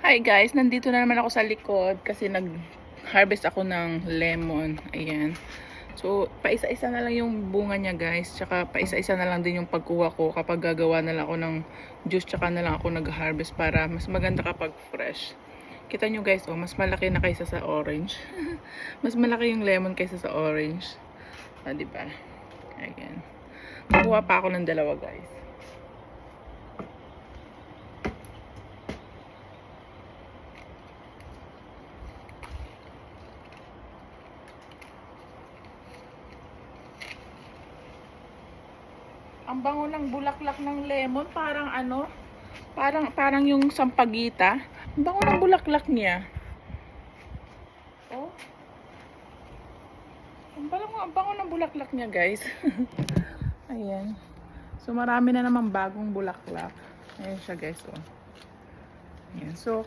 Hi guys, nandito na naman ako sa likod kasi nag-harvest ako ng lemon. Ayan. So, paisa-isa na lang yung bunga niya guys. Tsaka paisa-isa na lang din yung pagkuha ko kapag gagawa na lang ako ng juice. Tsaka na lang ako nag-harvest para mas maganda kapag fresh. Kita nyo guys, oh, mas malaki na kaysa sa orange. Mas malaki yung lemon kaysa sa orange. Ah, diba? Ayan. Kukuha pa ako ng dalawa guys. Ang bango ng bulaklak ng lemon, parang ano, parang yung sampagita. Ang bango ng bulaklak niya. Oh. Ang bango ng bulaklak niya, guys. Ayan. So marami na namang bagong bulaklak. Ayan siya, guys, oh. Ayan. So